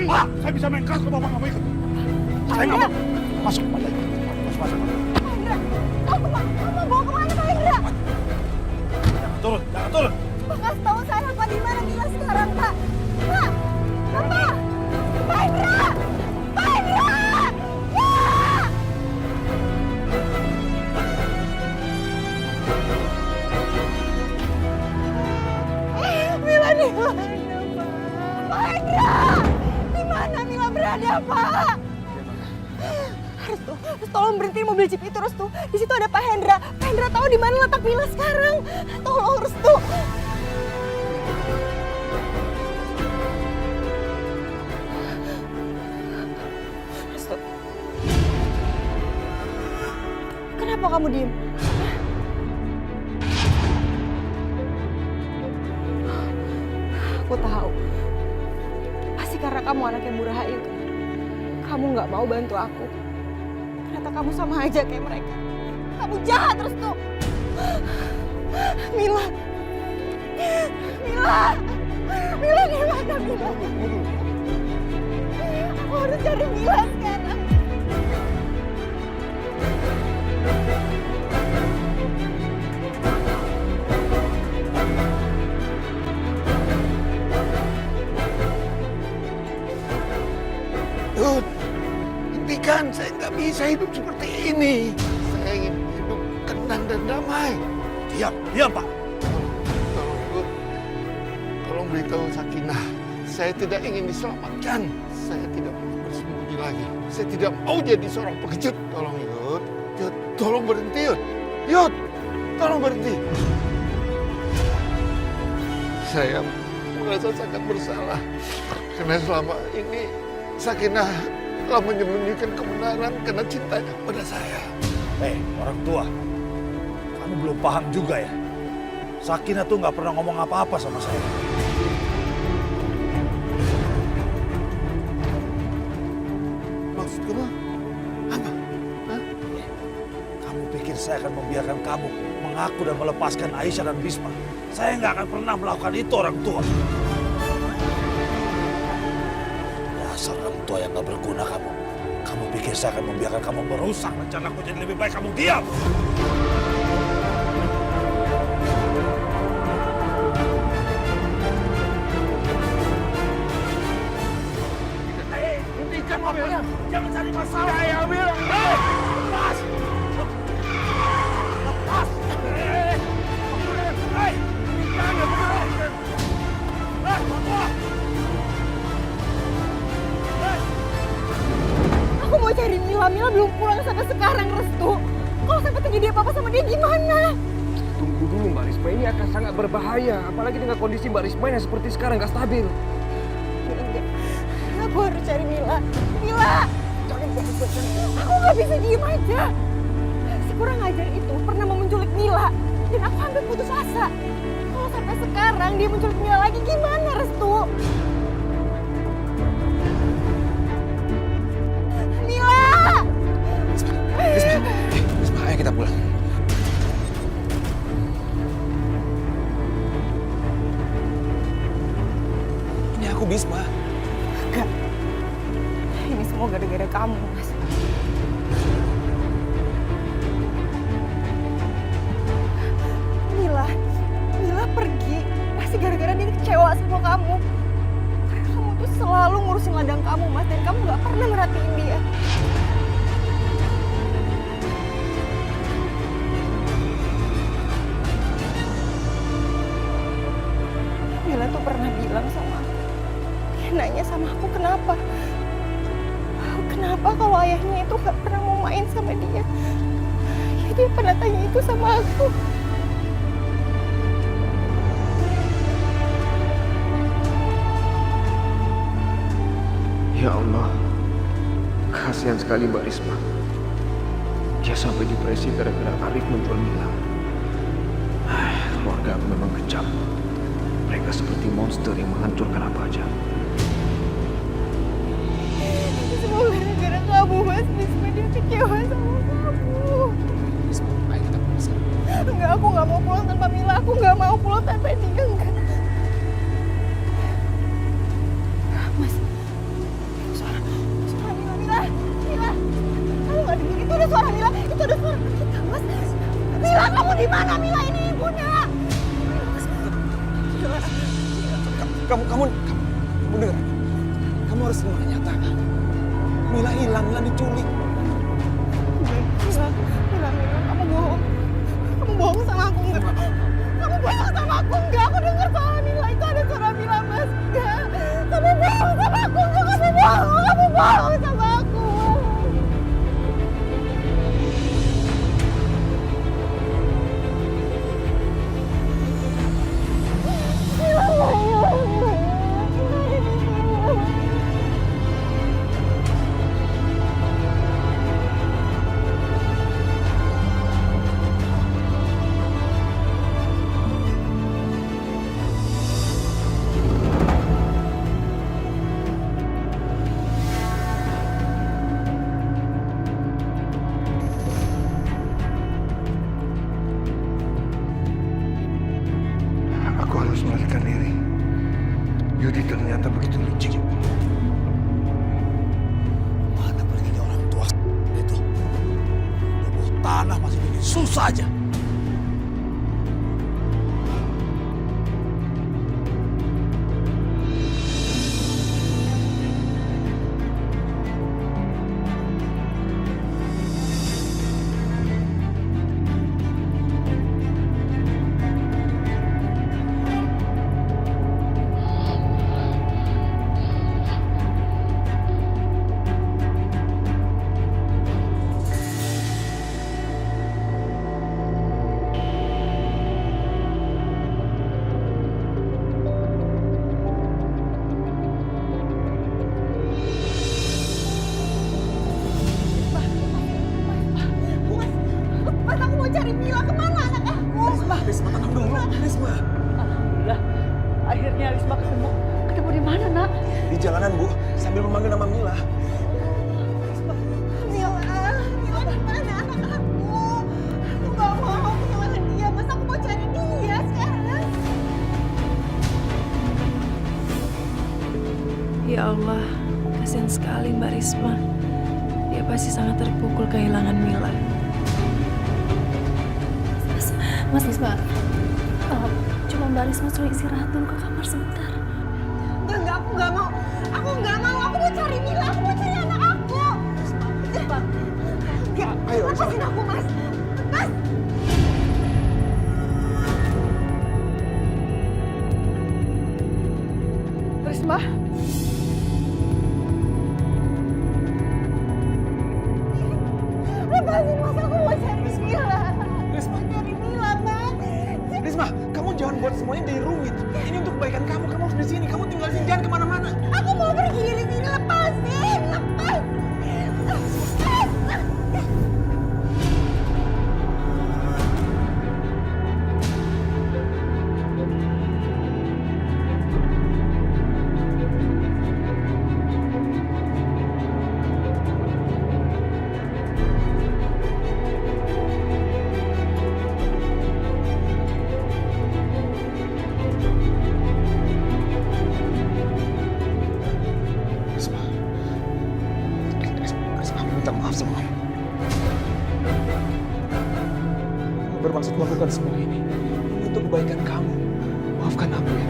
Pak, saya bisa main keras kalau Bapak nggak mau ikut. Saya nggak mau. Masuk, Pak. Masuk. Pak Hendra, kamu mau bawa kemana Pak Hendra? Jangan turun. Pak, kasih tahu saya Pak di mana Mila sekarang Pak. Pak, Pak Hendra! Pak Hendra! Ya! Mila di mana Pak? Pak Hendra! Di mana Mila berada Pak? Restu, tolong berhenti mobil jeep itu Restu. Di situ ada Pak Hendra. Pak Hendra tahu di mana letak Mila sekarang. Tolong Restu. Restu. Kenapa kamu diem? Aku tahu. Pasti karena kamu anak yang murah itu. Kamu nggak mau bantu aku. Ternyata kamu sama aja kayak mereka. Kamu jahat terus tuh. Mila. Mila di mana Mila? Aku harus cari Mila sekarang. Yud, hentikan, saya nggak bisa hidup seperti ini. Saya ingin hidup tenang dan damai. Diam, Pak. Tolong, Yud. Tolong beritahu Sakinah. Saya tidak ingin diselamatkan. Saya tidak mau bersembunyi lagi. Saya tidak mau jadi seorang pengecut. Tolong, Yud. Yud, tolong berhenti, Yud. Yud, tolong berhenti. Saya merasa sangat bersalah. Karena selama ini Sakinah telah menyembunyikan kebenaran karena cintanya pada saya. Hei, orang tua. Kamu belum paham juga ya. Sakinah tuh nggak pernah ngomong apa-apa sama saya. Maksud kamu apa? Hah? Kamu pikir saya akan membiarkan kamu mengaku dan melepaskan Aisyah dan Bisma? Saya nggak akan pernah melakukan itu, orang tua. Dasar orang tua yang nggak berguna kamu. Kamu pikir saya akan membiarkan kamu merusak rencanaku, jadi lebih baik kamu diam. Hentikan mobilnya. Jangan cari masalah. Saya bilang. Lepas. Lepas. Hei, jangan bergerak. Bapak. Aku mau cari Mila. Mila belum pulang sampai sekarang Restu. Kalau sampai terjadi apa-apa sama dia gimana? Tunggu dulu Mbak Risma, ini akan sangat berbahaya. Apalagi dengan kondisi Mbak Risma yang seperti sekarang, gak stabil. Enggak. Aku harus cari Mila. Mila! Aku nggak bisa diem aja. Si kurang ajar itu pernah mau menculik Mila. Dan aku hampir putus asa. Kalau sampai sekarang dia menculik Mila lagi gimana Restu? Mila! Risma, ayo kita pulang. Ini aku Bisma. Enggak. Ini semua gara-gara kamu, Mas. Mila pergi. Pasti gara-gara dia kecewa sama kamu. Karena kamu tuh selalu ngurusin ladang kamu, Mas. Dan kamu gak pernah merhatiin dia. Mila tuh pernah bilang sama aku. Dia nanya sama aku kenapa. Kenapa kalau ayahnya itu gak pernah mau main sama dia. Ya dia pernah tanya itu sama aku. Ya Allah, kasihan sekali Mbak Risma. Dia sampai depresi gara-gara Arif menjual Mila. Keluarga aku memang kejam. Mereka seperti monster yang menghancurkan apa aja. Itu semua gara-gara kamu, Mas. Bisma dia kecewa sama kamu. Risma, ayo kita pulang sekarang. Enggak, aku gak mau pulang tanpa Mila. Aku gak mau pulang tanpa dia. Enggak. Mas, Kamu dengar? Kamu harus terima kenyataan. Mila hilang, Mila diculik. Mila, kamu bohong. Kamu bohong sama aku enggak? Kamu bohong sama aku enggak? Aku dengar suara Mila, itu ada suara Mila, Mas. Enggak. Kamu bohong sama aku enggak? Kamu bohong sama aku. Aku harus melarikan diri. Yudi ternyata begitu licik. Mana perginya orang tua itu? Tubuh tanah masih bikin susah aja. Mas, aku mau cari Mila. Kemana anak aku? Risma, tenang dulu. Risma. Alhamdulillah, akhirnya Risma ketemu. Ketemu di mana, Nak? Di jalanan, Bu, sambil memanggil nama Mila. Mila di mana anak aku? Aku gak mau kehilangan dia, Mas. Aku mau cari dia sekarang. Ya Allah, kasihan sekali Mbak Risma. Dia pasti sangat terpukul kehilangan Mila. Mas Risma, cuma Mbak Risma suruh istirahat dulu ke kamar sebentar. Enggak, aku gak mau. Aku gak mau. Aku mau cari Mila. Aku mau cari anak aku. Enggak, lepasin aku, Mas. Mas! Risma, Lepasin, Mas. Aku mau cari Mila. Risma. Mau cari Mila, Mas. Risma, kamu jangan buat semuanya jadi rumit. Ini untuk kebaikan kamu. Kamu harus di sini. Kamu tinggal di sini, jangan kemana-mana. Aku mau pergi dari sini. Lepasin. Lepas. Risma. Risma, aku minta maaf sama kamu. Aku bermaksud melakukan semua ini untuk kebaikan kamu. Maafkan aku ya.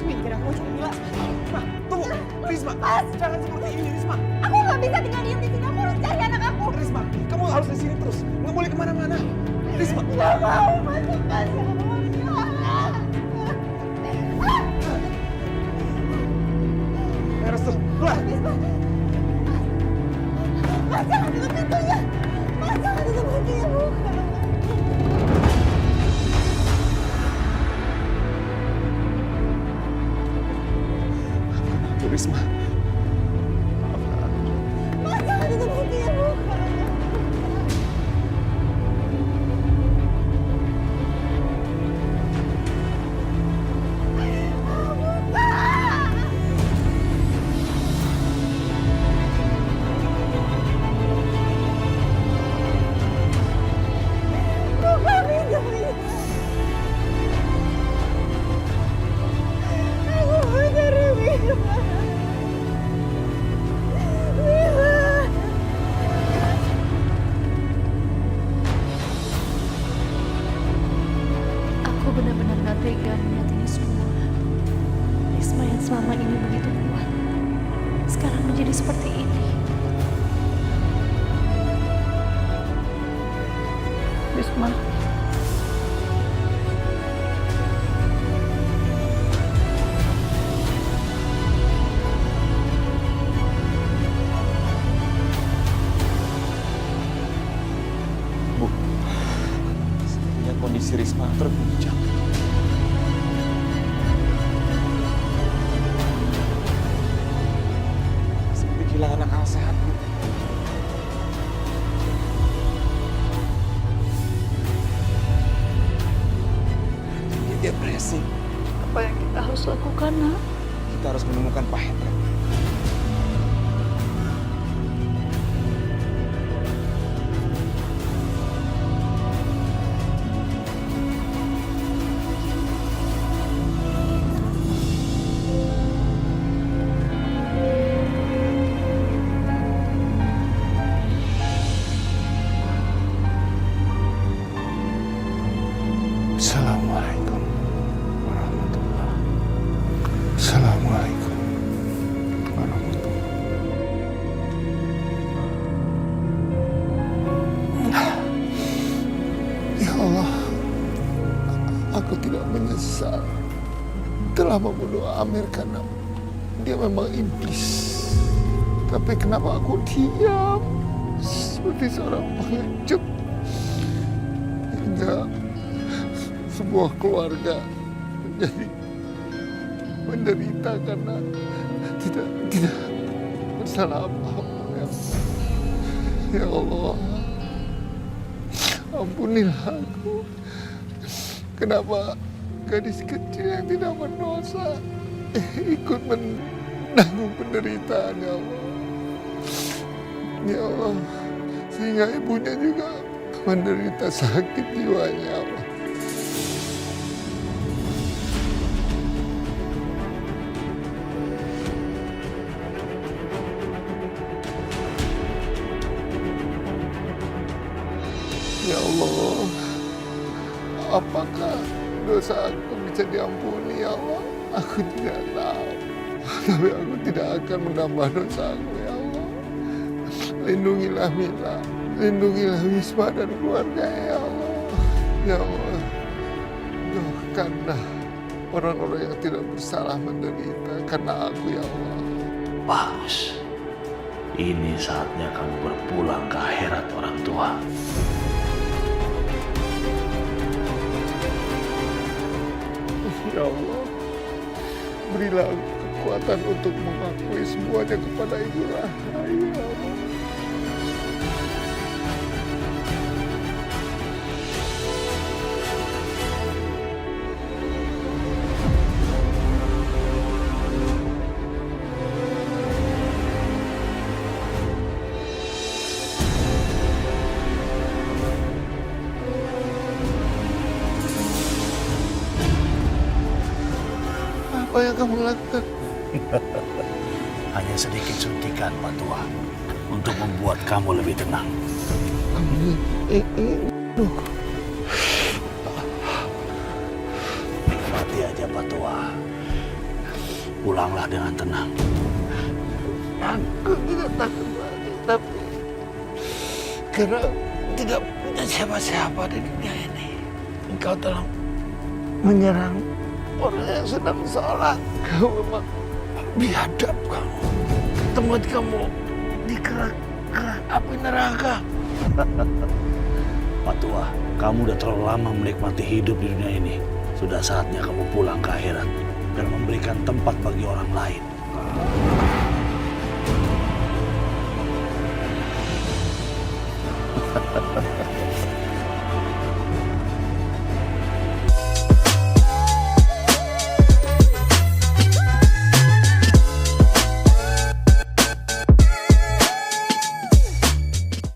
Minggir, aku mau cari Mila. Risma, tunggu. Risma, jangan seperti ini, Risma. Aku gak bisa tinggal diam di sini. Aku harus cari anak aku. Risma, kamu harus di sini terus. Nggak boleh kemana-mana. Risma. Gak mau, Mas. Lepasin. Aku mau Mila. Restu, keluar. Mas, jangan tutup pintunya. Mas, jangan tutup pintunya. Bukan. Aku, Risma. Mas, jangan tutup pintunya. Bukan. semua. Risma yang selama ini begitu kuat, sekarang menjadi seperti ini. Risma. Bu, sepertinya kondisi Risma terguncang. Seperti kehilangan akal sehat, Bu. Dia depresi. Apa yang kita harus lakukan, Nak? Kita harus menemukan Pak Hendra. Assalamualaikum warahmatullahi. Assalamualaikum warahmatullahi. Ya Allah, aku tidak menyesal telah membunuh Amir karena dia memang iblis. Tapi kenapa aku diam seperti seorang pengecut hingga sebuah keluarga menjadi menderita karena tidak bersalah apa-apa. Ya Allah, ampunilah aku. Kenapa gadis kecil yang tidak berdosa ikut menanggung penderitaan, ya Allah. Ya Allah, sehingga ibunya juga menderita sakit jiwanya, ya Allah. Ya Allah, apakah dosa aku bisa diampuni, ya Allah? Aku tidak tahu, tapi aku tidak akan menambah dosaku, ya Allah. Lindungilah Mila, lindungilah Wisma dan keluarga, ya Allah. Ya Allah, jauhkanlah orang-orang yang tidak bersalah menderita karena aku, ya Allah. Bagus. Ini saatnya kamu berpulang ke akhirat orang tua. Ya Allah, berilah aku kekuatan untuk mengakui semuanya kepada Ibu Rahai, ya Allah. Apa yang kamu lakukan? Hanya sedikit suntikan, Pak Tua, untuk membuat kamu lebih tenang. Nikmati aja, Pak Tua. Pulanglah dengan tenang. Aku tidak takut lagi, tapi karena tidak punya siapa-siapa di dunia ini, engkau telah menyerang orang yang sedang sholat. Kau memang biadab kamu. Tempat kamu di kerak api neraka. Pak Tua, kamu udah terlalu lama menikmati hidup di dunia ini. Sudah saatnya kamu pulang ke akhirat dan memberikan tempat bagi orang lain.